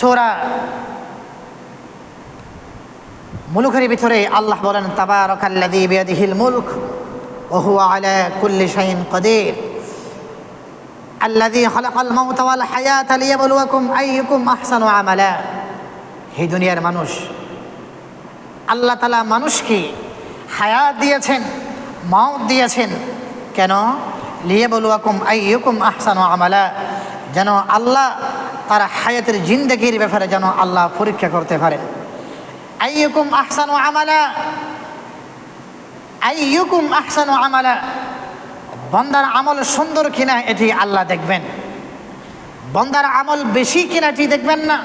সূরা মুলুকের ভিতরে আল্লাহ বলেন, তাবারাকাল্লাযী বিয়াদিহিল মুলক ওয়া হুয়া আলা কুল্লি শাইইন কাদির আল্লাযী খালাকাল মাউতা ওয়াল হায়াতা লিয়াবলুয়াকুম আইয়ুকুম আহসানু আমালা। হে দুনিয়ার মানুষ, আল্লাহ তাআলা মানুষকে হায়াত দিয়েছেন, মাউত দিয়েছেন। কেন? লিয়াবলুয়াকুম আইয়ুকুম আহসানু আমালা, যেন আল্লাহ তার হায়াতের জিন্দেগির ব্যাপারে যেন আল্লাহ পরীক্ষা করতে পারেন। আইয়ুকুম আহসানু আমালা, আইয়ুকুম আহসানু আমালা, বান্দার আমল সুন্দর কিনা এটি আল্লাহ দেখবেন। বান্দার আমল বেশি কিনা এটি দেখবেন না,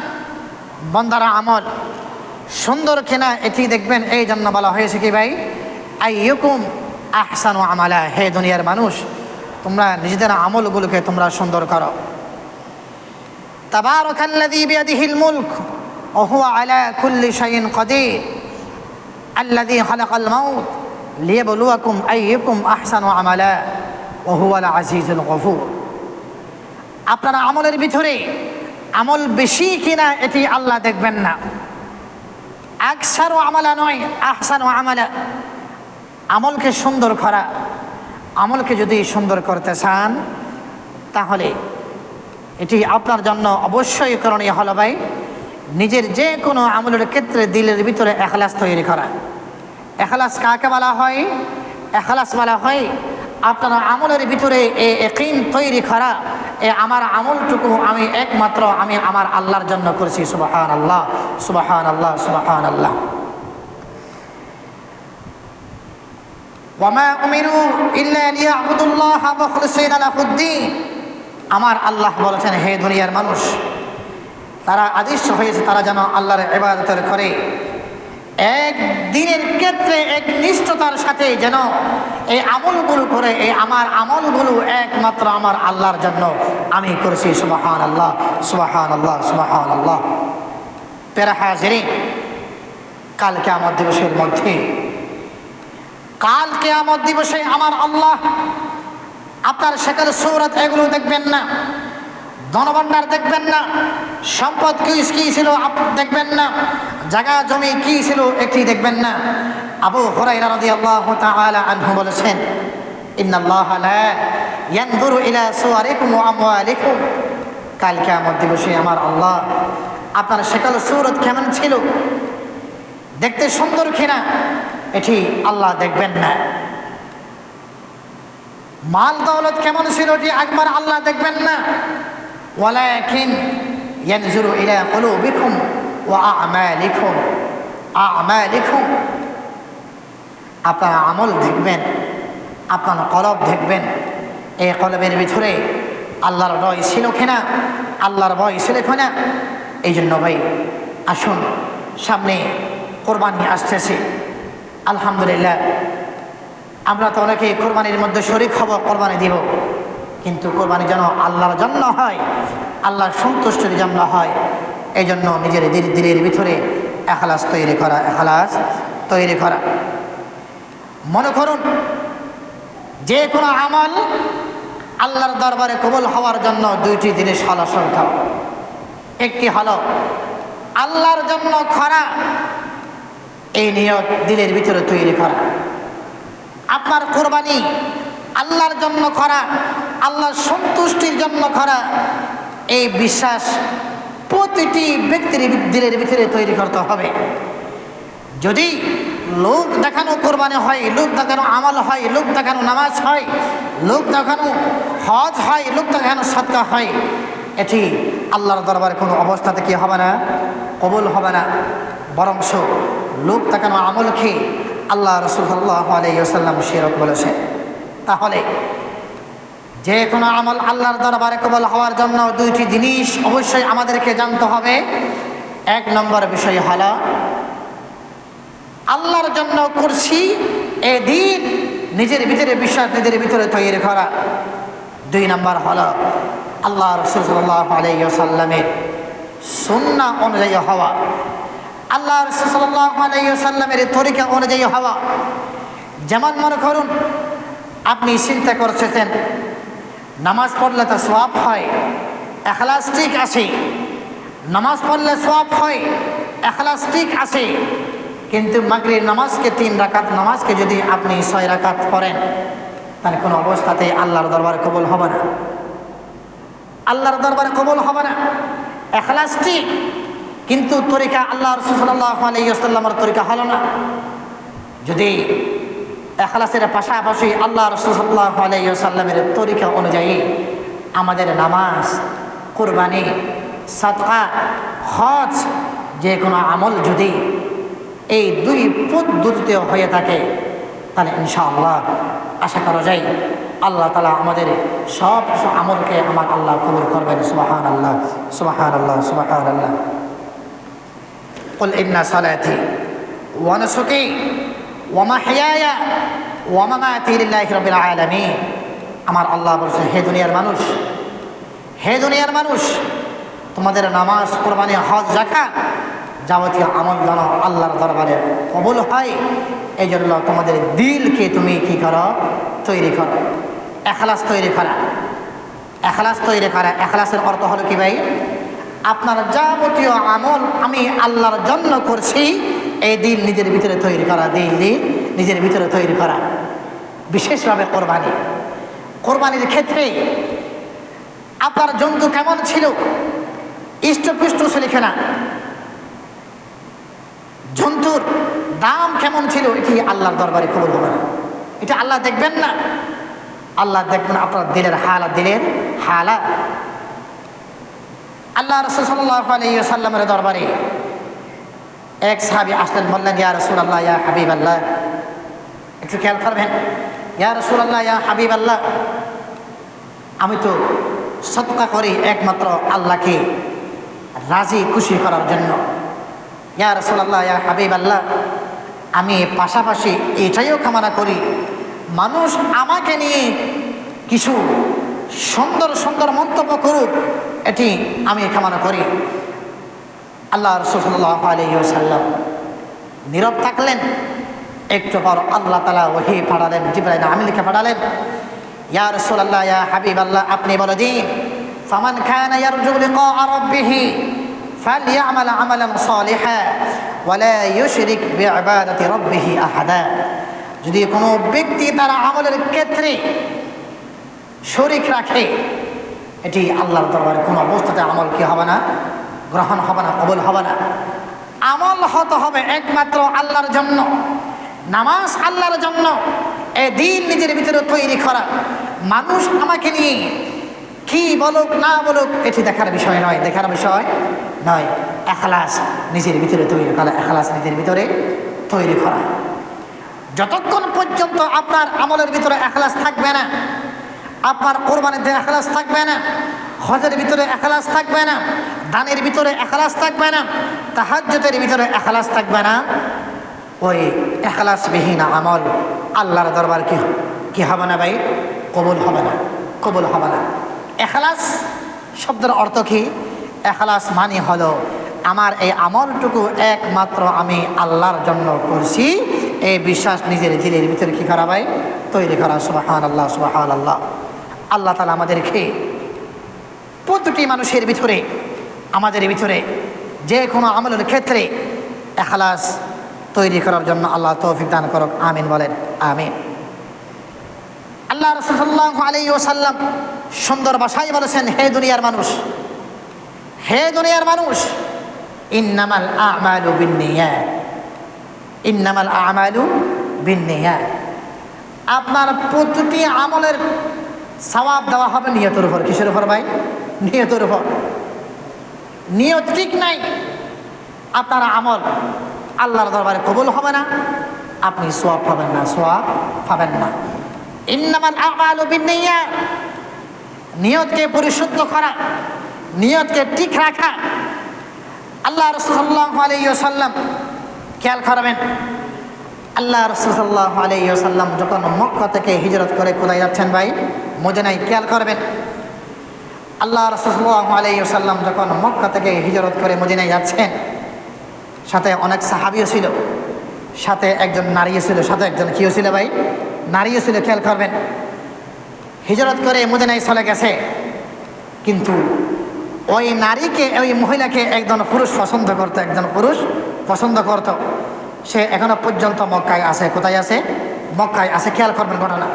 বান্দার আমল সুন্দর কিনা এটি দেখবেন। এই জন্য বলা হয়েছে কি ভাই, আইয়ুকুম আহসানু আমালা। হে দুনিয়ার মানুষ, তোমরা নিজেদের আমলগুলোকে তোমরা সুন্দর করো। তাবারাকাল্লাযী বিয়াদিহিল মুলক ওয়া হুয়া আলা কুল্লি শাইইন কাদির আল্লাযী খালাকাল মাউত লিয়াবলুয়াকুম আইয়ুকুম আহসানু আমালা ওয়া হুয়াল আজিজুল গফুর। আপনারা আমলের ভিতরে আমল বেশি কিনা এটি আল্লাহ দেখবেন না। আকসারু আমালা নয়, আহসানু আমালা। আমলকে সুন্দর করা, আমলকে যদি সুন্দর করতে চান তাহলে এটি আপনার জন্য অবশ্যই করণীয় হলো ভাই, নিজের যে কোনো আমলের ক্ষেত্রে দিলের ভিতরে ইখলাস তৈরি করা। ইখলাস কাকে বলা হয়? ইখলাস বলা হয় আপনার আমলের ভিতরে এই ইয়াকিন তৈরি করা, আমার আমলটুকু আমি একমাত্র আমি আমার আল্লাহর জন্য করছি। সুবহানাল্লাহ, সুবহানাল্লাহ, সুবহানাল্লাহ। ওয়ামা উমিরু ইল্লা লিয়াবুদুল্লাহা মুখলিসিনা লাহুদ্দীন। আমার আল্লাহ বলেছেন, হে দুনিয়ার মানুষ, তারা আদেশ হয়েছে তারা যেন আল্লাহর ইবাদত করে, এক দিনের ক্ষেত্রে এক নিষ্ঠতার সাথে যেন এই আমলগুলো করে। এই আমার আমলগুলো একমাত্র আমার আল্লাহর জন্য আমি করছি। সুবহানাল্লাহ, সুবহানাল্লাহ, সুবহানাল্লাহ। প্যারা হাজিরিন, কাল কিয়ামত দিবসের মধ্যে, কাল কিয়ামত দিবসে আমার আল্লাহ আপনার সেকাল সূরত এগুলো দেখবেন না, ধনভাণ্ডার দেখবেন না, সম্পদ কি ছিল দেখবেন না, জায়গা জমি কি ছিল একটি দেখবেন না। আবু হুরায়রা রাদিয়াল্লাহু তাআলা আনহু বলেছেন, ইন্নাল্লাহা লা ইয়ানজুরু ইলা সুওয়ারিকুম ওয়া আমওয়ালিকুম। কাল কিয়ামত দিবসে আমার আল্লাহ আপনার সেকাল সূরত কেমন ছিল, দেখতে সুন্দর কিনা, এটি আল্লাহ দেখবেন না। মাল দৌলত কেমন ছিল এটি একবার আল্লাহ দেখবেন না। ওয়ালাকিন ইয়ানজুরু ইলা কুলুবিকুম ওয়া আমালিকুম, আমালিকুম। আপনার আমল দেখবেন, আপনার কলব দেখবেন, এই কলবের ভিতরে আল্লাহর ভয় ছিল কিনা, আল্লাহর ভয় ছিল কিনা। এই জন্য ভাই আসুন, সামনে কোরবানি আসতেছে। আলহামদুলিল্লাহ, আমরা তো অনেকে কোরবানির মধ্যে শরীক হব, কোরবানি দিব, কিন্তু কোরবানি যেন আল্লাহর জন্য হয়, আল্লাহর সন্তুষ্টির জন্য হয়। এই জন্য নিজের দিলের ভিতরে ইখলাস তৈরি করা, ইখলাস তৈরি করা। মনে করুন যে কোনো আমল আল্লাহর দরবারে কবুল হওয়ার জন্য দুইটি জিনিস হলো শর্ত। একটি হলো আল্লাহর জন্য করা, এই নিয়ত দিলের ভিতরে তৈরি করা। আপনার কোরবানি আল্লাহর জন্য করা, আল্লাহর সন্তুষ্টির জন্য করা, এই বিশ্বাস প্রতিটি ব্যক্তির দিলের ভিতরে তৈরি করতে হবে। যদি লোক দেখানো কোরবানি হয়, লোক দেখানো আমল হয়, লোক দেখানো নামাজ হয়, লোক দেখানো হজ হয়, লোক দেখানো সাদকা হয়, এটি আল্লাহর দরবারে কোনো অবস্থাতে কি হবে না, কবুল হবে না। বরংস লোক দেখানো আমলকে আল্লাহ রাসূল সাল্লাল্লাহু আলাইহি ওয়াসাল্লাম শিরক বলেছেন। তাহলে যে কোনো আমল আল্লাহর দরবারে কবুল হওয়ার জন্য দুইটি জিনিস অবশ্যই আমাদেরকে জানতে হবে। এক নম্বর বিষয় হলো আল্লাহর জন্য করছি এই দিন, নিজের ভিতরে বিশ্বাস নিজের ভিতরে তৈরি করা। দুই নম্বর হলো আল্লাহ রাসূল সাল্লাল্লাহু আলাইহি ওয়াসাল্লামের সুন্নাহ অনুযায়ী হওয়া, আল্লাহ রাসূল সাল্লাল্লাহু আলাইহি ওয়াসাল্লামের তরিকা অনুযায়ী হওয়া। যেমন মনে করুন আপনি চিন্তা করছেন নামাজ পড়লে তো সওয়াব হয়, ইখলাস ঠিক আছে, নামাজ পড়লে সওয়াব হয়, ইখলাস ঠিক আছে, কিন্তু মাগরিব নামাজকে 3 রাকাত নামাজকে যদি আপনি 6 রাকাত পড়েন তাহলে কোনো অবস্থাতে আল্লাহর দরবারে কবুল হবে না, আল্লাহর দরবারে কবুল হবে না। ইখলাস ঠিক, কিন্তু তরিকা আল্লাহ রাসূল সাল্লাল্লাহু আলাইহি ওয়াসাল্লামের তরিকা হলো না। যদি ইখলাসের পাশাপাশি আল্লাহ রাসূল সাল্লাল্লাহু আলাইহি ওয়াসাল্লামের তরিকা অনুযায়ী আমাদের নামাজ, কুরবানি, সাদকা, হজ, যে কোনো আমল যদি এই 2 পদ্ধতিতে হয়ে থাকে তাহলে ইনশাআল্লাহ আশা করা যায় আল্লাহ তাআলা আমাদের সব আমলকে আমার আল্লাহ কবুল করবেন। সুবহানাল্লাহ, সুবহানাল্লাহ, সুবহানাল্লাহ। কুল ইন্না সালাতি ওয়া নুসুকি ওয়া মাহইয়ায়া ওয়া মামাতি লিল্লাহি রাব্বিল আলামিন। আমার আল্লাহ বলছে, হে দুনিয়ার মানুষ, হে দুনিয়ার মানুষ, তোমাদের নামাজ, কুরবানি, হজ, যাকাত যাবতীয় আমল যেন আল্লাহর দরবারে কবুল হয়, এই জন্য তোমাদের দিলকে তুমি কি করো? তৈরি করো, ইখলাস তৈরি করা। ইখলাস তৈরি করা, ইখলাসের অর্থ হলো কি ভাই? আপনার যাবতীয় আমল আমি আল্লাহর জন্য করছি, এই দিল নিজের ভিতরে তৈরি করা, দিল নিজের ভিতরে তৈরি করা। বিশেষভাবে কোরবানি, কোরবানির ক্ষেত্রে আপনার জন্তু কেমন ছিল, ইষ্টপুষ্ট ছিল কিনা, জন্তুর দাম কেমন ছিল, এটি আল্লাহর দরবারে কবুল হবে না। এটা আল্লাহ দেখবেন না, আল্লাহ দেখবেন আপনার দিলের হালাত, দিলের হালাত। আল্লাহ রাসূল সাল্লাল্লাহু আলাইহি ওয়াসাল্লামের দরবারে এক সাহাবী আসলেন, বললেন, ইয়া রাসূলুল্লাহ, ইয়া হাবিবাল্লাহ, একটু খেয়াল করবেন, ইয়া রাসূলুল্লাহ, ইয়া হাবিবাল্লাহ, আমি তো সদকা করি একমাত্র আল্লাহকে রাজি খুশি করার জন্য। ইয়া রাসূলুল্লাহ, ইয়া হাবিবাল্লাহ, আমি পাশাপাশি এটাইও কামনা করি মানুষ আমাকে নিয়ে কিছু সুন্দর সুন্দর মন্তব্য করুক, এটি আমি কামনা করি। আল্লাহ রাসূল সাল্লাল্লাহু আলাইহি ওয়াসাল্লাম নীরব থাকলেন। একটু পর আল্লাহ তাআলা ওহী পাঠালেন, জিবরাইল আমিনকে পাঠালেন, ইয়া রাসূলুল্লাহ, ইয়া হাবিবাল্লাহ, আপনি বলে দিন, ফামান কানা ইয়ারজু লিকা রাব্বিহ ফালইআমাল আমালান সালিহা ওয়ালা ইউশরিক বিইবাদাতি রাব্বিহ আহাদা। যদি কোনো ব্যক্তি তার আমলের ক্ষেত্রে শরীক রাখে, এটি আল্লাহর দরবারে কোনো অবস্থাতে আমল কি হবে না? গ্রহণ হবে না, কবুল হবে না। আমল হতে হবে একমাত্র আল্লাহর জন্য, নামাজ আল্লাহর জন্য, এই দিন নিজের ভিতরে তৈরি করা। মানুষ আমাকে নিয়ে কি বলুক না বলুক এটি দেখার বিষয় নয়, দেখার বিষয় নয়। ইখলাস নিজের ভিতরে তৈরি করা, ইখলাস নিজের ভিতরে তৈরি করা। যতক্ষণ পর্যন্ত আপনার আমলের ভিতরে ইখলাস থাকবে না, আপনার কোরবানিতে ইখলাস থাকবে না, হজের ভিতরে ইখলাস থাকবে না, দানের ভিতরে ইখলাস থাকবে না, তাহাজ্জুদের ভিতরে ইখলাস থাকবে না, ওই ইখলাসবিহীন আমল আল্লাহর দরবার কি হবে না ভাই? কবুল হবে না, কবুল হবে না। ইখলাস শব্দের অর্থ কি? ইখলাস মানে হলো আমার এই আমলটুকু একমাত্র আমি আল্লাহর জন্য করছি, এই বিশ্বাস নিজের দিলের ভিতরে কি করা ভাই? তৈরি করা। সুবহানাল্লাহ, সুবহানাল্লাহ। আল্লাহ তাআলা আমাদেরকে প্রতিটি মানুষের ভিতরে, আমাদের ভিতরে যে কোনো আমলের ক্ষেত্রে ইখলাস তৈরি করার জন্য আল্লাহ তৌফিক দান করুক, আমিন বলেন, আমিন। আল্লাহ রাসূল সাল্লাল্লাহু আলাইহি ওয়াসাল্লাম সুন্দর ভাষায় বলেছেন, হে দুনিয়ার মানুষ, হে দুনিয়ার মানুষ, ইন্নামাল আমালু বিন্নিয়াত, ইন্নামাল আমালু বিন্নিয়াত। আপনার প্রতিটি আমলের সওয়াব দেওয়া হবে নিয়তের উপর। কিসের উপর ভাই? নিয়তের উপর। নিয়ত ঠিক নাই, আপনার আমল আল্লাহর দরবারে কবুল হবে না, আপনি সওয়াব পাবেন না, সওয়াব পাবেন না। ইন্নামাল আমালু বিন্নিয়াত, নিয়তকে পরিশুদ্ধ করা, নিয়তকে ঠিক রাখা। আল্লাহ রাসূল সাল্লাল্লাহু আলাইহি ওয়াসাল্লাম খেয়াল করবেন, আল্লাহ রাসূল সাল্লাল্লাহু আলাইহি ওয়াসাল্লাম যখন মক্কা থেকে হিজরত করে কোথায় যাচ্ছেন ভাই? মদিনায়। খেয়াল করবেন, আল্লাহ রাসূল সাল্লাল্লাহু আলাইহি ওয়াসাল্লাম যখন মক্কা থেকে হিজরত করে মদিনায় যাচ্ছেন, সাথে অনেক সাহাবীও ছিল, সাথে একজন নারীও ছিল, সাথে একজন কিও ছিল ভাই? নারীও ছিল। খেয়াল করবেন, হিজরত করে মদিনায় চলে গেছে, কিন্তু ওই নারীকে, ওই মহিলাকে একজন পুরুষ পছন্দ করত। সে এখনো পর্যন্ত মক্কায় আছে। কোথায় আছে? মক্কায় আছে। খেয়াল করবেন ঘটনা।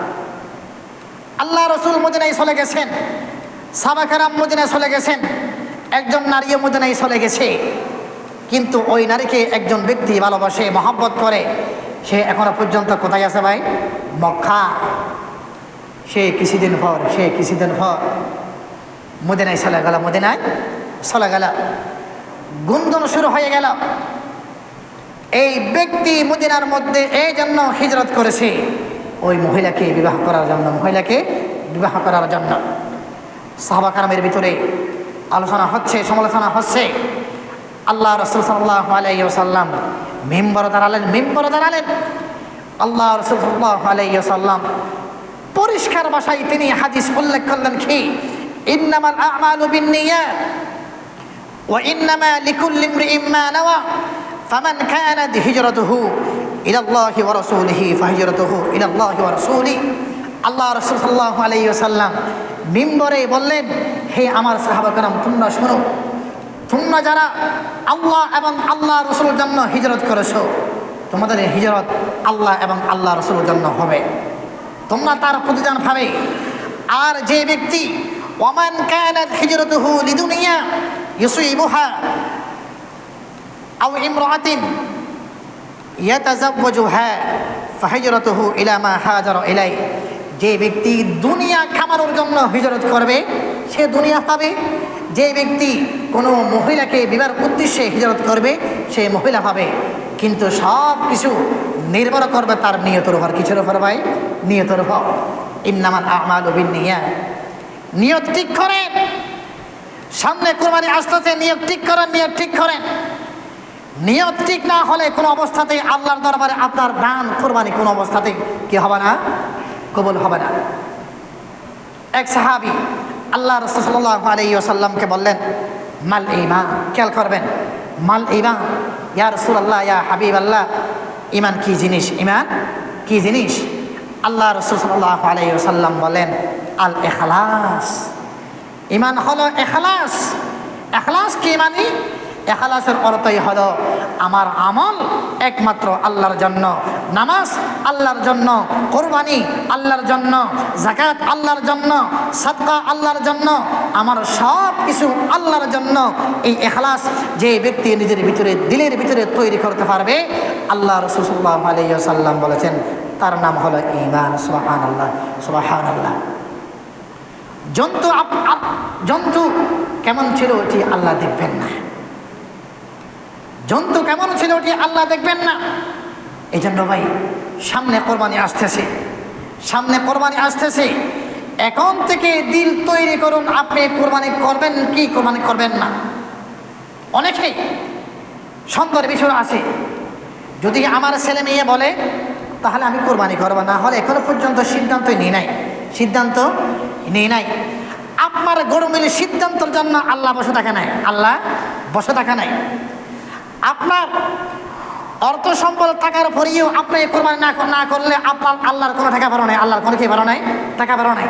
আল্লাহ রসুল মদিনায় চলে গেছেন, সাহাবা কেরাম মদিনায় চলে গেছেন, একজন নারীও মদিনায় চলে গেছে। কিন্তু ওই নারীকে একজন ব্যক্তি ভালোবাসে, মহব্বত করে। সে এখনো পর্যন্ত কোথায় আছে ভাই? মক্কা। সে কিছুদিন পর মদিনায় চলে গেল। গুঞ্জন শুরু হয়ে গেল। এই ব্যক্তি মদিনার মধ্যে এই জন্য হিজরত করেছে ওই মহিলাকে বিবাহ করার জন্য। সাহাবা কেরামের ভিতরে আলোচনা হচ্ছে, সমালোচনা হচ্ছে। আল্লাহ রাসূল সাল্লাল্লাহু আলাইহি ওয়াসাল্লাম মিম্বরে দাঁড়ালেন। আল্লাহ রাসূল সাল্লাল্লাহু আলাইহি ওয়াসাল্লাম পরিষ্কার ভাষায় তিনি হাদিস উল্লেখ করলেন কি, ইন্নামাল আ'মালু বিন্নিয়াত ওয়া ইন্নামা লিকুল্লি ইমরিইম মা নাওয়া ফামান কানাত হিজরাতুহু ইলাল্লাহি ওয়া রাসূলিহি ফাহিজরাতুহু ইলাল্লাহি ওয়া রাসূলিহি। আল্লাহ রাসূল সাল্লাল্লাহু আলাইহি ওয়াসাল্লাম মিম্বরে বললেন, হে আমার সাহাবা কেরাম, তোমরা শোনো, তোমরা যারা আল্লাহ এবং আল্লাহ রসুলের জন্য হিজরত করেছো, তোমাদের হিজরত আল্লাহ এবং আল্লাহ রসুলের জন্য হবে, তোমরা তার প্রতিদান পাবে। আর যে ব্যক্তি ওয়ামান কানাত হিজরতুহু লিদুনিয়া ইউসিবুহা আও ইমরাআতিন ইয়াতাযাওয়াজুহা ফাহিজরাতুহু ইলা মা হাজারা ইলাই। যে ব্যক্তি দুনিয়া কামানোর জন্য হিজরত করবে সে দুনিয়া পাবে। যে ব্যক্তি কোনো মহিলাকে বিবাহের উদ্দেশ্যে হিজরত করবে সে মহিলা পাবে। কিন্তু সব কিছু নির্ভর করবে তার নিয়তের উপর। কিছুর উপর ভাই? নিয়তের উপর। ইন্নামাল আ'মালু বিন্নিয়াত। নিয়ত ঠিক করেন। সামনে কুরবানি আসতেছে, নিয়ত ঠিক করেন। নিয়ত ঠিক না হলে কোনো অবস্থাতেই আল্লাহর দরবারে আপনার দান কুরবানি কোনো অবস্থাতেই কি হবে না? কবুল হবে না। এক সাহাবী আল্লাহ রাসূল সাল্লাল্লাহু আলাইহি ওয়াসাল্লামকে বললেন, মাল ঈমান। খেয়াল করবেন, মাল ঈমান। ইয়া রাসূলুল্লাহ, ইয়া হাবিবাল্লাহ, ঈমান কি জিনিস? ঈমান কি জিনিস? আল্লাহ রাসূল সাল্লাল্লাহু আলাইহি ওয়াসাল্লাম বলেন, আল ইখলাস। ঈমান হলো ইখলাস। ইখলাস কি মানে? ইখলাসের অর্থই হলো আমার আমল একমাত্র আল্লাহর জন্য, নামাজ আল্লাহর জন্য, কুরবানি আল্লাহর জন্য, যাকাত আল্লাহর জন্য, সাদকা আল্লাহর জন্য, আমার সব কিছু আল্লাহর জন্য। এই ইখলাস যে ব্যক্তি নিজের ভিতরে, দিলের ভিতরে তৈরি করতে পারবে, আল্লাহ রাসূল সাল্লাল্লাহু আলাইহি ওয়াসাল্লাম বলেছেন তার নাম হলো ঈমান। সুবহানাল্লাহ, সুবহানাল্লাহ। জন্তু কেমন ছিল এটি আল্লাহ দেখবেন না। জন্তু কেমন ছিল ওটি আল্লাহ দেখবেন না। এই জন্য ভাই সামনে কোরবানি আসতেছে। এখন থেকে দিল তৈরি করুন, আপনি কোরবানি করবেন কি কোরবানি করবেন না। অনেকেই সন্দেহের বিষয় আছে, যদি আমার ছেলে মেয়ে বলে তাহলে আমি কোরবানি করব, না হলে এখনো পর্যন্ত সিদ্ধান্ত নেই নাই। আপনার গরমিলের সিদ্ধান্তের জন্য আল্লাহ বসে থাকে নাই। আপনার অর্থ সম্পদ টাকার পরেও আপনি কোরবানি না করলে আপনার আল্লাহর কোনো টাকা বেরো নাই, আল্লাহর কোনো টাকা বেরো নাই।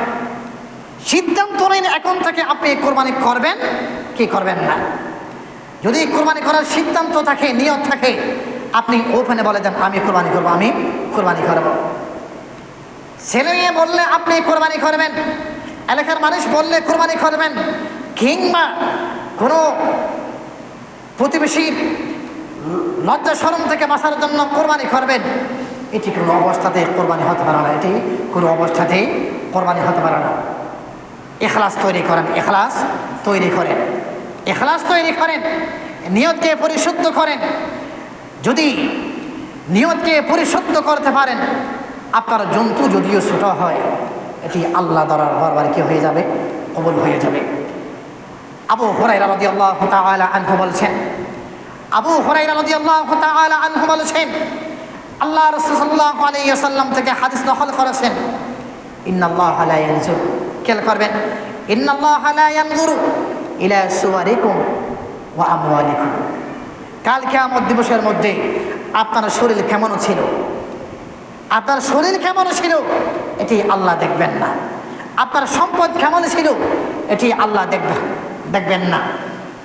সিদ্ধান্ত নেন এখন থেকে আপনি কোরবানি করবেন কি করবেন না। যদি কোরবানি করার সিদ্ধান্ত থাকে, নিয়ত থাকে, আপনি ওখানে বলে দেন আমি কোরবানি করব। ছেলে মেয়ে বললে আপনি কোরবানি করবেন, এলাকার মানুষ বললে কোরবানি করবেন, কিংবা কোনো প্রতিবেশীর লজ্জা শরম থেকে বাঁচার জন্য কোরবানি করবেন, এটি কোনো অবস্থাতেই কোরবানি হতে পারে না। ইখলাস তৈরি করেন, নিয়তকে পরিশুদ্ধ করেন। যদি নিয়তকে পরিশুদ্ধ করতে পারেন, আপনার জন্তু যদিও ছোট হয়, এটি আল্লাহ দরবারে কি হয়ে যাবে? কবুল হয়ে যাবে। আবু হুরায়রা রাদিয়াল্লাহু তাআলা আনহু বলছেন, আল্লাহ রাসূল সাল্লাল্লাহু আলাইহি ওয়াসাল্লাম থেকে হাদিস নকল করেছেন, ইন্নাল্লাহা লা ইয়ানজুর। খেয়াল করবেন, ইন্নাল্লাহা লা ইয়ানজুরু ইলা সুওয়ারিকুম ওয়া আমওয়ালিকুম। কাল কিয়ামত দিবসের মধ্যে আপনার শরীর কেমন ছিল এটি আল্লাহ দেখবেন না। আপনার সম্পদ কেমন ছিল এটি আল্লাহ দেখবেন না।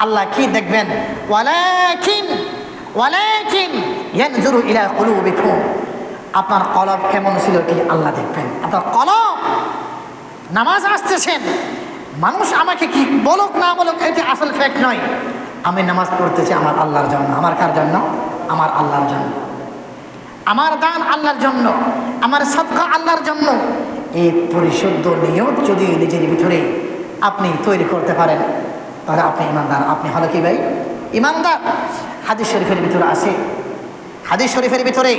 আল্লাহ কি দেখবেন? ওয়ালাকিন ওয়ালাকিন ইয়ানজুরু ইলা কুলুবিকুম, আপনার কলব কেমন ছিল কি আল্লাহ দেখবেন। আপনার কলব, নামাজ আসতেছেন, মানুষ আমাকে কি বলুক না বলুক এটি আসল ফ্যাক্ট নয়। আমি নামাজ পড়তেছি আমার আল্লাহর জন্য। আমার কার জন্য? আমার আল্লাহর জন্য। আমার দান আল্লাহর জন্য, আমার সাদকা আল্লাহর জন্য। এই পরিশুদ্ধ নিয়ত যদি নিজের ভিতরে আপনি তৈরি করতে পারেন, তাহলে আপনি ইমানদার। আপনি হলো কি ভাই? ইমানদার। হাদিস শরীফের ভিতরে আছে, হাদিস শরীফের ভিতরে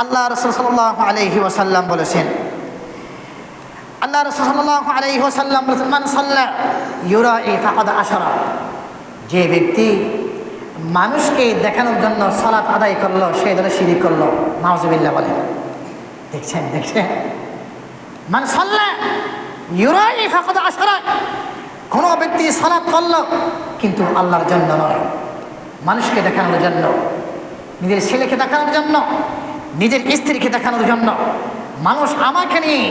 আল্লাহ রাসূল সাল্লাল্লাহু আলাইহি ওয়াসাল্লাম বলেছেন, আল্লাহ রাসূল সাল্লাল্লাহু আলাইহি ওয়াসাল্লাম বলেছেন, মান সাল্লা ইউরাই ফাকাদ আশরা, যে ব্যক্তি মানুষকে দেখানোর জন্য সালাত আদায় করলো সে ধরে শিরিক করলো। নাউজুবিল্লাহ বলেন। দেখছেন দেখছেন, মান সাল্লা ইউরাই ফাকাদ আশরা, কোনো ব্যক্তি সালাত করলো কিন্তু আল্লাহর জন্য নয়, মানুষকে দেখানোর জন্য, নিজের ছেলেকে দেখানোর জন্য, নিজের স্ত্রীকে দেখানোর জন্য, মানুষ আমাকে নিয়ে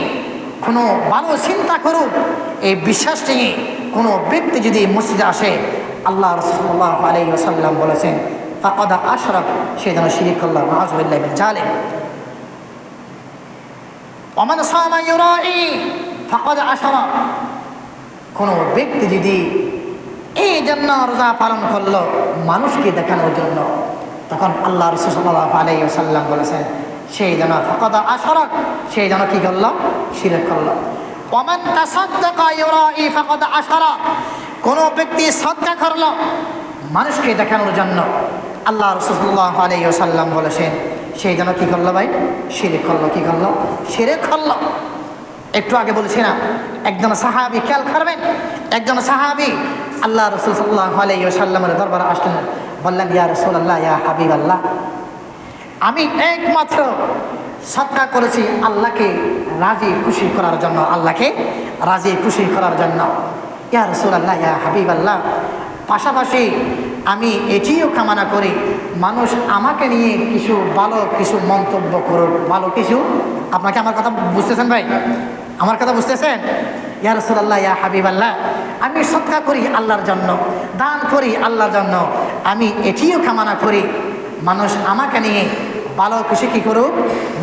কোনো ভালো চিন্তা করুক এই বিশ্বাস নিয়ে কোনো ব্যক্তি যদি মসজিদে আসে, আল্লাহ সাল্লাল্লাহু আলাইহি ওয়াসাল্লাম বলেছেন ফাকাদ আশরাক, সে যেন শিরিক করলো। নাউজুবিল্লাহি মিন জালিক। ওমান সামা ইউরাই ফাকাদ আশরাক, কোনো ব্যক্তি যদি এই জন্য রোজা পালন করলো মানুষকে দেখানোর জন্য, তখন আল্লাহ রাসূল সাল্লাল্লাহু আলাইহি ওয়াসাল্লাম বলেছেন সেই যেন ফাকাদ আশরাক, সেই যেন কি করলো? শিরক করলো। ওমান তাসাদদাকা ইউরাই ফাকাদ আশরাক, কোনো ব্যক্তি সাদকা করলো মানুষকে দেখানোর জন্য, আল্লাহ রাসূল সাল্লাল্লাহু আলাইহি ওয়াসাল্লাম বলেছেন সেই যেন কি করলো ভাই? শিরক করলো। কি করলো? শিরক করলো। একটু আগে বলেছি না, একজন সাহাবী, খেয়াল করবেন, একজন সাহাবী আল্লাহ রাসূল সাল্লাল্লাহু আলাইহি ওয়াসাল্লামের দরবারে আসলেন, বললেন ইয়া রাসূলুল্লাহ, ইয়া হাবিবাল্লাহ, আমি একমাত্র সাদকা করেছি আল্লাহকে রাজি খুশি করার জন্য, আল্লাহকে রাজি খুশি করার জন্য। ইয়া রাসূলুল্লাহ, ইয়া হাবিবাল্লাহ, পাশাপাশি আমি এটিও কামনা করি মানুষ আমাকে নিয়ে কিছু ভালো কিছু মন্তব্য করুক, ভালো কিছু। আপনাকে আমার কথা বুঝতেছেন ভাই? আমার কথা বুঝতেছেন? ইয়া রাসূলুল্লাহ, ইয়া হাবিবাল্লাহ, আমি সাদকা করি আল্লাহর জন্য, দান করি আল্লাহর জন্য, আমি এটিও কামনা করি মানুষ আমাকে নিয়ে ভালো কিছু কি করুক,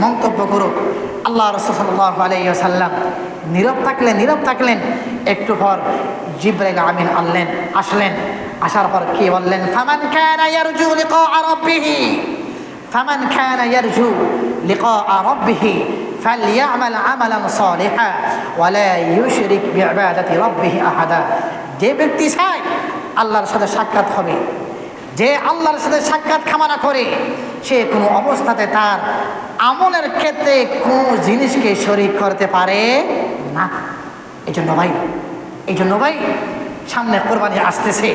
মন্তব্য করুক। আল্লাহ রাসূল সাল্লাল্লাহু আলাইহি ওয়াসাল্লাম নীরব থাকলেন। একটু পর জিবরাইল আমিন আসলেন। আসার পর কি বললেন? ফামান কানা ইয়ারজু লিকা রাব্বিহি, ফামান কানা ইয়ারজু লিকা রাব্বিহি ফালইয়ামাল আমালান সালিহা ওয়া লা ইউশরিক বিইবাদাতি রাব্বিহি আহাদা। যে ব্যক্তি চায় আল্লাহর সাথে সাক্ষাৎ হবে, যে আল্লাহর সাথে সাক্ষাৎ কামনা করে, সে কোনো অবস্থাতে তার আমলের ক্ষেত্রে কোনো জিনিসকে শরীক করতে পারে না। এই জন্য ভাই সামনে কোরবানি আসতেছে,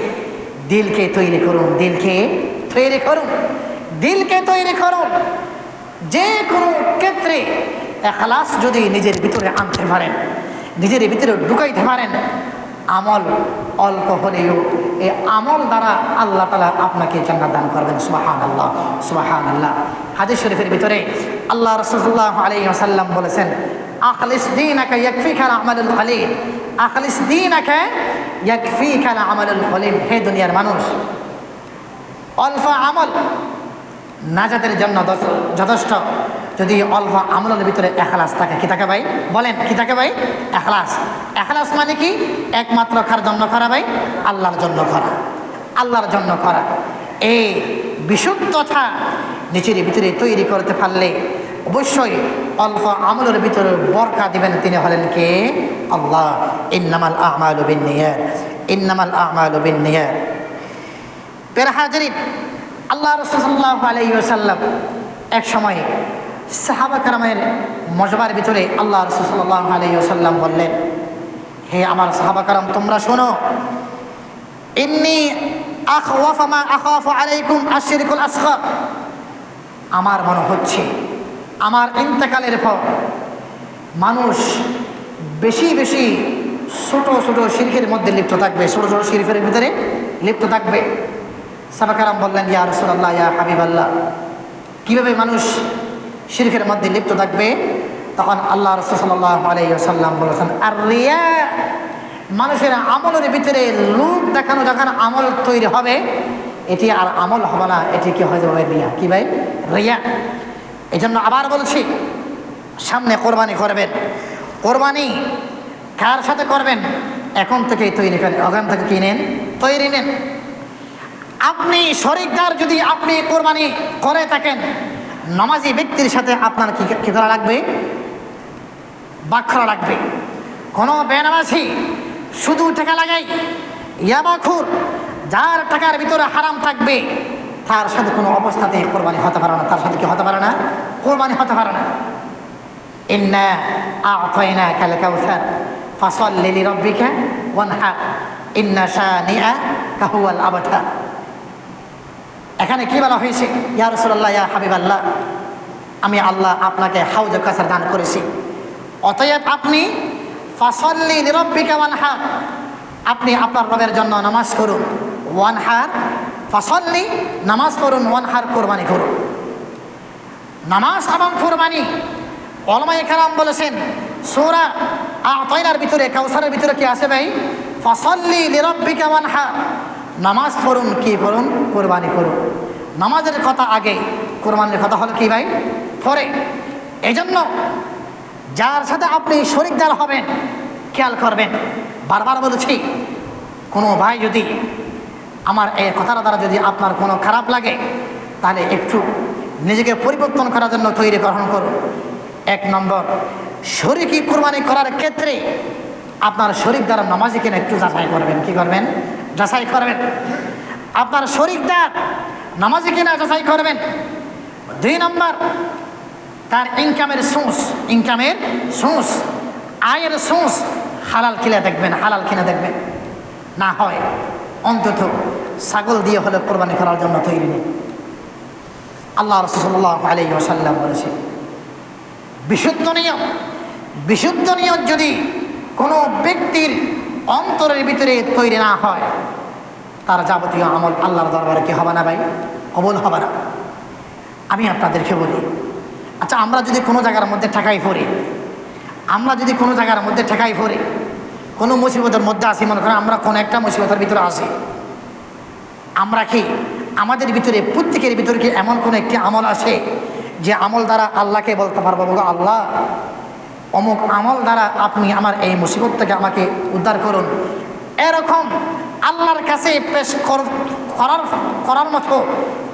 দিলকে তৈরি করুন, দিলকে তৈরি করুন। যে কোনো ক্ষেত্রে ইখলাস যদি নিজের ভিতরে আনতে পারেন, নিজের ভিতরে ঢুকাইতে পারেন, আমল অল্প হলেও এই আমল দ্বারা আল্লাহ তাআলা আপনাকে জান্নাত দান করবেন। সুবহানাল্লাহ, সুবহানাল্লাহ। হাদিস শরীফের ভিতরে আল্লাহ রাসূল সাল্লাল্লাহু আলাইহি ওয়াসাল্লাম বলেছেন, আখলিস দীনাকা ইয়াকফিকাল আমালুল কলিল, আখলিস দীনাকা ইয়াকফিকাল আমালুল কলিল। হে দুনিয়ার মানুষ, অল্প আমল নাজাতের জন্য যথেষ্ট। যদি অল্প আমলের ভিতরে ইখলাস থাকে, কি থাকে ভাই? বলেন, কি থাকে ভাই? ইখলাস মানে কি? একমাত্র কার জন্য করা ভাই? আল্লাহর জন্য করা, আল্লাহর জন্য করা। এই বিশুদ্ধতা নিজের ভিতরে তৈরি করতে পারলে অবশ্যই অল্প আমলের ভিতরে বরকত দিবেন। তিনি হলেন কে? আল্লাহ। ইন্নামাল আ'মালু বিন্নিয়াত, ইন্নামাল আ'মালু বিন্নিয়াত। প্রিয় হাজিরিন, আল্লাহ রাসূল সাল্লাল্লাহু আলাইহি ওয়াসাল্লাম এক সময় সাহাবা কেরামের মজমার ভিতরে আল্লাহ রাসূল সাল্লাল্লাহু আলাইহি ওয়াসাল্লাম বললেন, হে আমার সাহাবা কেরাম, তোমরা শোনো, ইন্নী আখওয়াফু মা আখাফু আলাইকুম আশ-শিরকুল আসগর। আমার মনে হচ্ছে আমার ইন্তেকালের পর মানুষ বেশি বেশি ছোট ছোট শিরকের মধ্যে লিপ্ত থাকবে, ছোট ছোট শিরকের ভিতরে লিপ্ত থাকবে। সাহাবা কেরাম বললেন, ইয়া রাসূলুল্লাহ, ইয়া হাবিবাল্লাহ, কিভাবে মানুষ শিরকের মধ্যে লিপ্ত থাকবে? তখন আল্লাহ রাসূল সাল্লাল্লাহু আলাইহি ওয়াসাল্লাম বলেছেন, আর রিয়া মানুষের আমলের ভিতরে লোক দেখানো যখন আমল তৈরি হবে, এটি আর আমল হবে না, এটি কি হয়ে যাবে রিয়া। কি ভাই? রিয়া। এই জন্য আবার বলছি, সামনে কোরবানি করবেন, কোরবানি কার সাথে করবেন? এখন থেকেই তৈরি করেন, ওখান থেকে কিনেন, তৈরি নেন। আপনি শরীকদার যদি আপনি কোরবানি করে থাকেন, নামাজি ব্যক্তির সাথে আপনার কি করা লাগবে? বাক করা লাগবে। কোনো বেনামাজি শুধু টাকা লাগাই, ইয়াবাখুর, যার টাকার ভিতরে হারাম থাকবে, তার সাথে কোনো অবস্থাতেই কোরবানি হতে পারে না। তার সাথে কি হতে পারে না? কোরবানি হতে পারে না। ইন্না আ'তাইনাকাল কাউসার ফাসাল্লি লিরাব্বিকা ওয়ানহার ইন্না শানিআকা হুয়াল আবতার। এখানে কি বলা হয়েছে? ইয়া রাসূলুল্লাহ, ইয়া হাবিবাল্লাহ, আমি আল্লাহ আপনাকে হাউজে কাউসার দান করেছি, অতএব আপনি ফাসাল্লি লিরাব্বিকা ওয়ানহার, আপনি আপনার রবের জন্য নামাজ করুন। ওয়ানহার, ফাসাল্লি, নামাজ পড়ুন, ওয়ানহার, কোরবানি করুন। নামাজ এবং কোরবানি উলামায়ে কেরাম বলেছেন সূরা আ'তাইনার ভিতরে, কাউসারের ভিতরে কি আছে ভাই? ফাসাল্লি লিরাব্বিকা ওয়ানহার, নামাজ পড়ুন, কি পড়ুন? কোরবানি করুন। নামাজের কথা আগে, কোরবানির কথা হলো কি ভাই? পরে। এই জন্য যার সাথে আপনি শরীকদার হবেন, খেয়াল করবেন। বারবার বলেছি, কোনো ভাই যদি আমার এই কথাটা দ্বারা যদি আপনার কোনো খারাপ লাগে, তাহলে একটু নিজেকে পরিবর্তন করার জন্য তৈরি গ্রহণ করুন। 1 নম্বর, শরীকি কোরবানি করার ক্ষেত্রে আপনার শরীকদার নামাজি কিনা একটু যাচাই করবেন। কি করবেন? যাচাই করবেন। আপনার শরীকদার নামাজি কিনা যাচাই করবেন। 2 নম্বর, তার ইনকামের সোর্স, আয়ের সোর্স হালাল কিনা দেখবেন, হালাল কিনা দেখবেন। না হয় অন্তত ছাগল দিয়ে হলে কোরবানি করার জন্য তৈরি নেই। আল্লাহ রাসূল সাল্লাল্লাহু আলাইহি ওয়াসাল্লাম বলেছেন, বিশুদ্ধ নিয়ত যদি কোনো ব্যক্তির অন্তরের ভিতরে তৈরি না হয়, তার যাবতীয় আমল আল্লাহর দরবারে কি হবে না ভাই? কবুল হবে না। আমি আপনাদেরকে বলি, আচ্ছা, আমরা যদি কোনো জায়গার মধ্যে ঠেকাই পড়ি, কোনো মুসিবতের মধ্যে আসি, মনে করেন আমরা কোনো একটা মুসিবতের ভিতরে আসি, আমরা কি আমাদের ভিতরে, প্রত্যেকের ভিতরে কি এমন কোনো একটি আমল আছে যে আমল দ্বারা আল্লাহকে বলতে পারবো, আল্লাহ, অমুক আমল দ্বারা আপনি আমার এই মুসিবত থেকে আমাকে উদ্ধার করুন? এরকম আল্লাহর কাছে পেশ করার মতো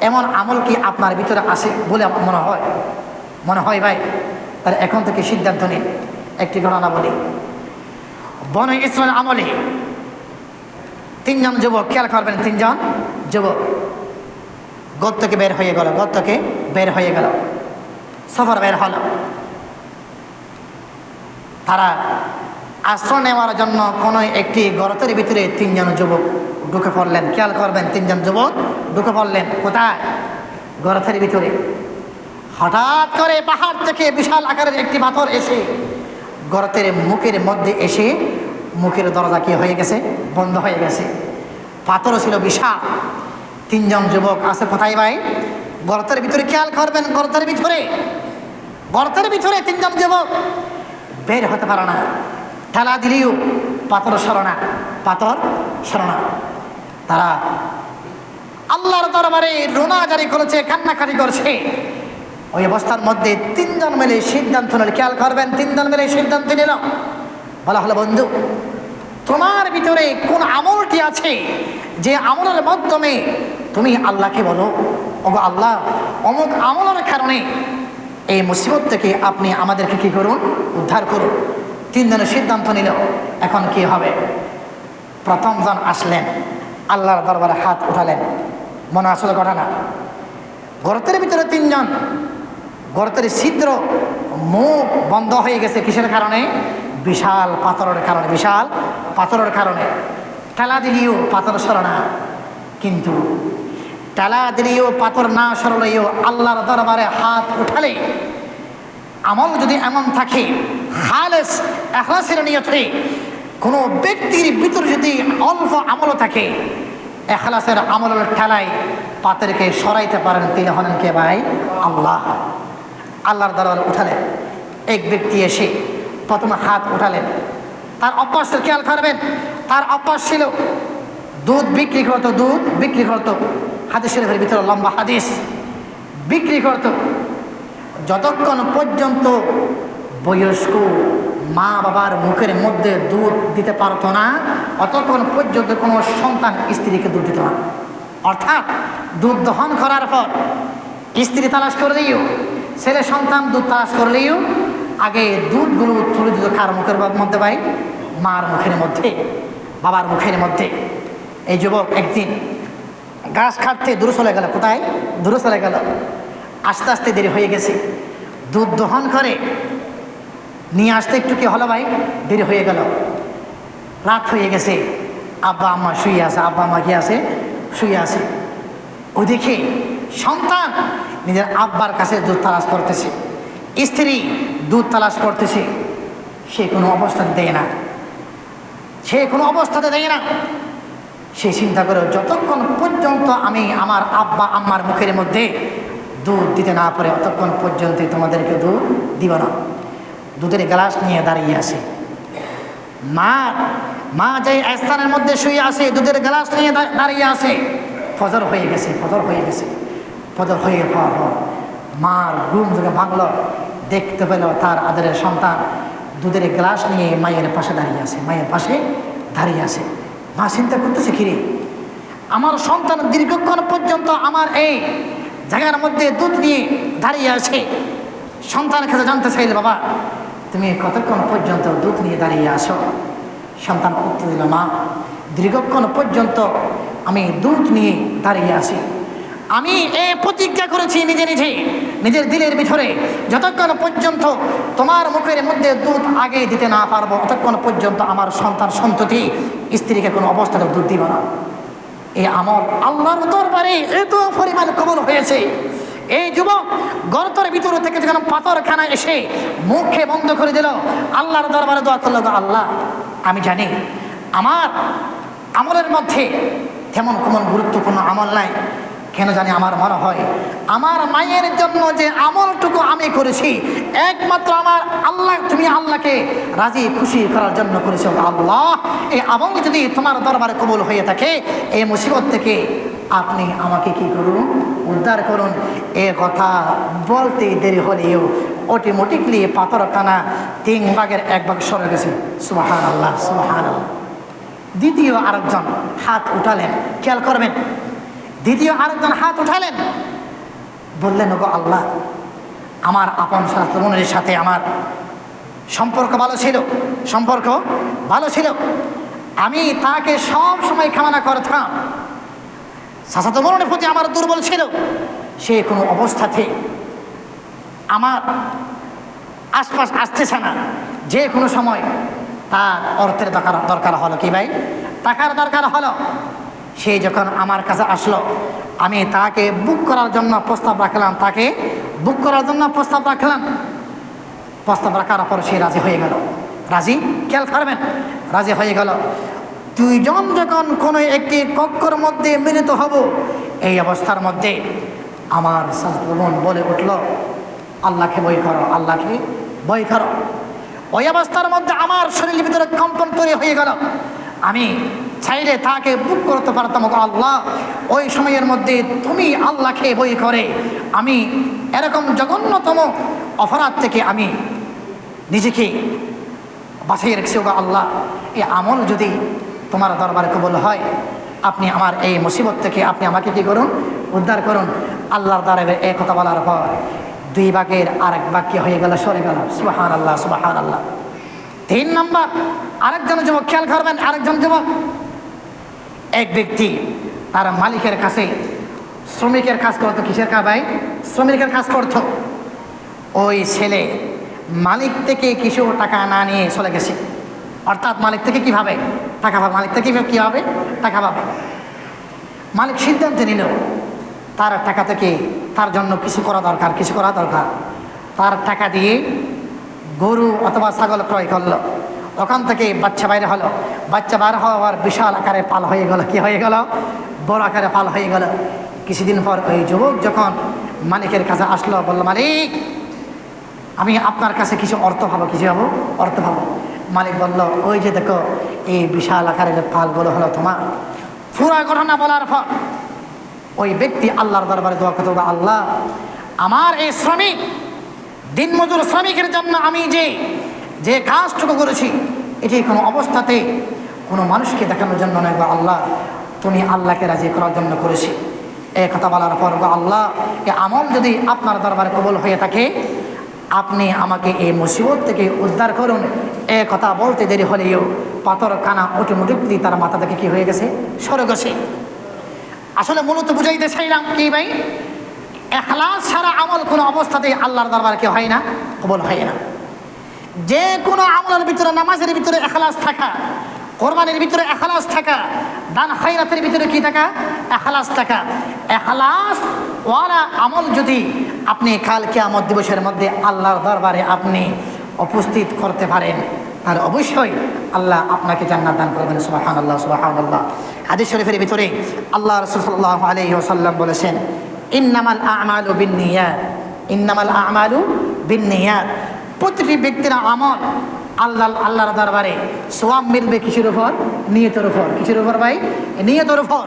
এমন আমল কি আপনার ভিতরে আসে বলে আমার মনে হয় ভাই? তার এখন থেকে সিদ্ধান্ত নিন। একটি ঘটনা বলি। বনী ইসরাঈল আমলে 3 জন যুবক, খেয়াল করবেন, 3 জন যুবক গর্ত থেকে বের হয়ে গেল, সফর বের হলো। তারা আশ্রয় নেওয়ার জন্য কোনো একটি গর্তের ভিতরে 3 জন যুবক ঢুকে পড়লেন। খেয়াল করবেন, 3 জন যুবক ঢুকে পড়লেন। কোথায়? গর্তের ভিতরে। হঠাৎ করে পাহাড় থেকে বিশাল আকারের একটি পাথর এসে গর্তের মুখের মধ্যে এসে মুখের দরজা কি হয়ে গেছে? বন্ধ হয়ে গেছে। পাথর ছিল বিশাল। 3 জন যুবক আছে কোথায় ভাই? গর্তের ভিতরে। খেয়াল করবেন, গর্তের ভিতরে 3 জন যুবক বের হতে পারে না। ঠেলা দিলেও পাথর সরে না। তারা আল্লাহর দরবারে রোনা জারি করেছে, কান্নাকাটি করছে। ওই অবস্থার মধ্যে 3 জন মিলে সিদ্ধান্ত নিল। খেয়াল করবেন, 3 জন মিলে সিদ্ধান্ত নিল। বলা হলো, বন্ধু, তোমার ভিতরে কোন আমলটি আছে যে আমলের মাধ্যমে তুমি আল্লাহকে বলো, ওগো আল্লাহ, অমুক আমলের কারণে এই মুসিবত থেকে আপনি আমাদেরকে কি করুন? উদ্ধার করুন। 3 জনের সিদ্ধান্ত নিল। এখন কি হবে? প্রথম জন আসলেন, আল্লাহর দরবারে হাত উঠালেন। মনে আসলে ঘটনা, গর্তের ভিতরে 3 জন, গর্তের ছিদ্র, মুখ বন্ধ হয়ে গেছে। কিসের কারণে? বিশাল পাথরের কারণে। ঠেলা দিলেও পাথর সরে না। কিন্তু ঠেলা দিলেও পাথর না সরলেও আল্লাহর দরবারে হাত উঠালে, আমল যদি এমন থাকে খালেস ইখলাসের নিয়তে, কোনো ব্যক্তির ভিতরে যদি অল্প আমল থাকে, ইখলাসের আমলের ঠেলায় পাথরকে সরাইতে পারেন, তিনি হলেন কে ভাই? আল্লাহ। আল্লাহর দরবারে উঠালেন। এক ব্যক্তি এসে প্রথমে হাত উঠালেন, তার অভ্যাস খেয়াল করবেন, তার অভ্যাস ছিল দুধ বিক্রি করতো, দুধ বিক্রি করতো। হাদিস শরীফের ভিতরে লম্বা হাদিস, বিক্রি করতো যতক্ষণ পর্যন্ত বয়স্ক মা বাবার মুখের মধ্যে দুধ দিতে পারতো না, অতক্ষণ পর্যন্ত কোনো সন্তান স্ত্রীকে দুধ দিত না। অর্থাৎ দুধ দহন করার পর স্ত্রী তালাশ করলেও, ছেলে সন্তান দুধ তালাশ করলেও আগে দুধগুলো তুলে দিত কার মুখের মধ্যে? ভাই, মার মুখের মধ্যে, বাবার মুখের মধ্যে। এই যুবক একদিন ঘাস খাটতে দূরে চলে গেল। কোথায়? দূরে চলে গেল। আস্তে আস্তে দেরি হয়ে গেছে। দুধ দহন করে নিয়ে আসতে একটু কি হলো ভাই, দেরি হয়ে গেল, রাত হয়ে গেছে। আব্বা আম্মা শুয়ে আছে, আব্বা আম্মা কি আছে? শুয়ে আছে। ওদিকে সন্তান নিজের আব্বার কাছে দুধ তালাশ করতেছে, স্ত্রী দুধ তালাশ করতেছে। সে কোনো অবস্থাতে দেয় না, সে কোনো অবস্থাতে দেয় না। সে চিন্তা করে যতক্ষণ পর্যন্ত আমি আমার আব্বা আম্মার মুখের মধ্যে দুধ দিতে না পারে ততক্ষণ পর্যন্ত তোমাদেরকে দুধ দিব না। দুধের গ্লাস নিয়ে দাঁড়িয়ে আসে। মা যে স্থানের মধ্যে শুয়ে আসে, দুধের গ্লাস নিয়ে দাঁড়িয়ে আসে। ফজর হয়ে গেছে, ফজর হয়ে গেছে। ফজর হয়ে যাওয়ার পর মার ঘুম থেকে ভাঙল, দেখতে পেল তার আদরের সন্তান দুধের গ্লাস নিয়ে মায়ের পাশে দাঁড়িয়ে আছে, মায়ের পাশে দাঁড়িয়ে আছে। মা চিন্তা করতেছে, কিরে আমার সন্তান দীর্ঘক্ষণ পর্যন্ত আমার এই জায়গার মধ্যে দুধ নিয়ে দাঁড়িয়ে আছে। সন্তানের কাছে জানতে চাইলে, বাবা তুমি কতক্ষণ পর্যন্ত দুধ নিয়ে দাঁড়িয়ে আসো? সন্তান উত্তর দিল, মা দীর্ঘক্ষণ পর্যন্ত আমি দুধ নিয়ে দাঁড়িয়ে আসি। আমি এ প্রতিজ্ঞা করেছি নিজের দিলের ভিতরে, যতক্ষণ পর্যন্ত তোমার মুখের মধ্যে দুধ আগে দিতে না পারবো ততক্ষণ পর্যন্ত আমার সন্তান সন্ততি স্ত্রীকে কোনো অবস্থাতে দুধ দিব না। এই আমল আল্লাহর দরবারে এত পরিমাণ কবুল হয়েছে। এই যুবক গর্তের ভিতরে থেকে যখন পাথরখানা এসে মুখে বন্ধ করে দিল, আল্লাহর দরবারে দোয়া করল, আল্লাহ আমি জানি আমার আমলের মধ্যে তেমন কোনো গুরুত্বপূর্ণ আমল নাই, কেন জানি আমার মনে হয় আমার মায়ের জন্য যে আমলটুকু আমি করেছি একমাত্র আমার আল্লাহ, তুমি আল্লাহকে রাজি খুশি করার জন্য করেছো। আল্লাহ এই আমল যদি তোমার দরবারে কবুল হয়ে থাকে, এই মুসিবত থেকে আপনি আমাকে কি করুন, উদ্ধার করুন। এ কথা বলতে দেরি হলেও অটোমেটিকলি পাথরখানা 3 ভাগের 1 ভাগ সরে গেছে। সুবহানাল্লাহ, সুবহানাল্লাহ। দ্বিতীয় আরেকজন হাত উঠালেন, খেয়াল করবেন, দ্বিতীয় আরেকজন হাত উঠালেন, বললেন, ওগো আল্লাহ আমার আপন বোনের সাথে আমার সম্পর্ক ভালো ছিল, আমি তাকে সব সময় কামনা করতাম। চাচাতো বোনের প্রতি আমার দুর্বল ছিল, সে কোনো অবস্থাতে আমার আশপাশ আসতেছে না। যে কোনো সময় তার অর্থের দরকার হলো, কি ভাই, টাকার দরকার হলো। সে যখন আমার কাছে আসলো, আমি তাকে বুক করার জন্য প্রস্তাব রাখলাম, প্রস্তাব রাখার পর সে রাজি হয়ে গেল। রাজি, খেয়াল করবেন, রাজি হয়ে গেল। 2 জন যখন কোনো একটি কক্ষের মধ্যে মিলিত হব, এই অবস্থার মধ্যে আমার বোন বলে উঠল, আল্লাহকে ভয় করো, আল্লাহকে ভয় করো। ওই অবস্থার মধ্যে আমার শরীরের ভিতরে কম্পন তৈরি হয়ে গেল। আমি চাইলে তাকে বুক করতে পারতাম, আল্লাহ ওই সময়ের মধ্যে তুমি আল্লাহকে ভয় করে আমি এরকম জঘন্যতম অপরাধ থেকে আমি নিজেকে বাঁচিয়ে রেখেছি। আল্লাহ এই আমল যদি তোমার দরবারে কবুল হয়, আপনি আমার এই মুসিবত থেকে আপনি আমাকে কি করুন, উদ্ধার করুন। আল্লাহর দরবারে এই কথা বলার পর 2 ভাগের 1 ভাগ কি হয়ে গেল, সরে গেল। সুবহানাল্লাহ, সুবহানাল্লাহ। 3 নম্বর আরেকজন যুবক, খেয়াল করবেন, আরেকজন যুবক, এক ব্যক্তি তার মালিকের কাছে শ্রমিকের কাজ করতো। কিসের কাজ ভাই? শ্রমিকের কাজ করতো। ওই ছেলে মালিক থেকে কিছু টাকা না নিয়ে চলে গেছে। অর্থাৎ মালিক থেকে কিভাবে টাকা পাবে, মালিক থেকে কীভাবে টাকা পাবে। মালিক সিদ্ধান্ত নিল তার টাকা থেকে তার জন্য কিছু করা দরকার। তার টাকা দিয়ে গরু অথবা ছাগল ক্রয় করলো। ওখান থেকে বাচ্চা বাইরে হলো, বাচ্চা বাইরে হওয়ার বিশাল আকারে পাল হয়ে গেল। কি হয়ে গেল? বড় আকারে পাল হয়ে গেল। কিছুদিন পর ওই যুবক যখন মালিকের কাছে আসলো, বলল, মালিক আমি আপনার কাছে কিছু অর্থ পাবো, অর্থ পাবো। মালিক বলল, ওই যে দেখো এই বিশাল আকারের পালগুলো হলো তোমার। পুরা ঘটনা বলার পর ওই ব্যক্তি আল্লাহর দরবারে দোয়া করতে, আল্লাহ আমার এই শ্রমিক, দিনমজুর শ্রমিকের জন্য আমি যে কাজটুকু করেছি এটি কোনো অবস্থাতে কোনো মানুষকে দেখানোর জন্য নয় গো আল্লাহ, তুমি আল্লাহকে রাজি করার জন্য করেছি। এই কথা বলার পর গো আল্লাহ, এ আমল যদি আপনার দরবারে কবুল হয়ে থাকে, আপনি আমাকে এই মুসিবত থেকে উদ্ধার করুন। এ কথা বলতে দেরি হলেও পাথর কানা অটোমেটিকলি তার মাথা থেকে কি হয়ে গেছে, সরে গেছে। আসলে মূলত বুঝাইতে চাইলাম কি ভাই, ইখলাস ছাড়া আমল কোনো অবস্থাতেই আল্লাহর দরবারে কি হয় না, কবুল হয় না। যে কোনো আমলের ভিতরে, নামাজের ভিতরে ইখলাস থাকা, কোরবানির ভিতরে ইখলাস থাকা, দান খায়রাতের ভিতরে কি থাকা, ইখলাস থাকা। ইখলাস ওয়ালা আমল যদি আপনি কাল কিয়ামত দিবসের মধ্যে আল্লাহর দরবারে আপনি উপস্থিত করতে পারেন, আর অবশ্যই আল্লাহ আপনাকে জান্নাত দান করবেন। সুবহানাল্লাহ, সুবহানাল্লাহ। হাদিস শরীফের ভিতরে আল্লাহ রাসূল সাল্লাল্লাহু আলাইহি ওয়াসাল্লাম বলেছেন, ইন্নামাল আ'মালু বিন্নিয়াত, ইন্নামাল আ'মালু বিন্নিয়াত। প্রতিটি ব্যক্তির আমল আল্লাহর দরবারে সওয়াব মিলবে কিসের উপর, নিয়তের উপর। কিসের উপর ভাই, নিয়তের উপর।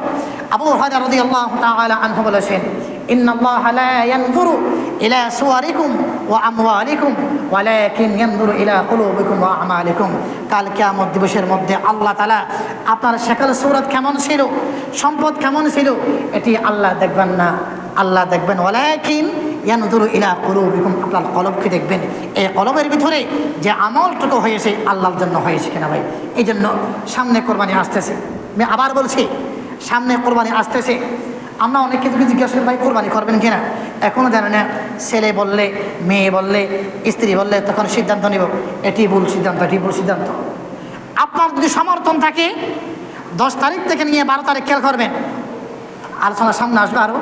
আবু হুরায়রা রাদিয়াল্লাহু তাআলা আনহু বলেছেন, ইন্নাল্লাহা লা ইয়ানজুরু ইলা সুওয়ারিকুম ওয়া আমওয়ালিকুম ওয়ালাকিন ইয়ানজুরু ইলা কুলুবিকুম ওয়া আমালিকুম। কাল কিয়ামত দিবসের মধ্যে আল্লাহ তাআলা আপনার শাকল সূরত কেমন ছিল, সম্পদ কেমন ছিল, এটি আল্লাহ দেখবেন না। আল্লাহ দেখবেন ওয়ালাকিন ইয়ানজুরু ইলা কুলুবিকুম, আপনার কলবকে দেখবেন। এই কলবের ভিতরে যে আমলটুকু হয়েছে আল্লাহর জন্য হয়েছে কিনা ভাই। এই জন্য সামনে কোরবানি আসতেছে, আমি আবার বলছি, সামনে কোরবানি আসতেছে। আমরা অনেক কিছু জিজ্ঞাসা করি, ভাই কোরবানি করবেন কিনা, এখনও জানে না। ছেলে বললে, মেয়ে বললে, স্ত্রী বললে তখন সিদ্ধান্ত নিব, এটি ভুল সিদ্ধান্ত, এটি ভুল সিদ্ধান্ত। আপনার যদি সমর্থন থাকে 10 তারিখ থেকে নিয়ে 12 তারিখ খেয়াল করবেন, আলোচনার সামনে আসবে আরও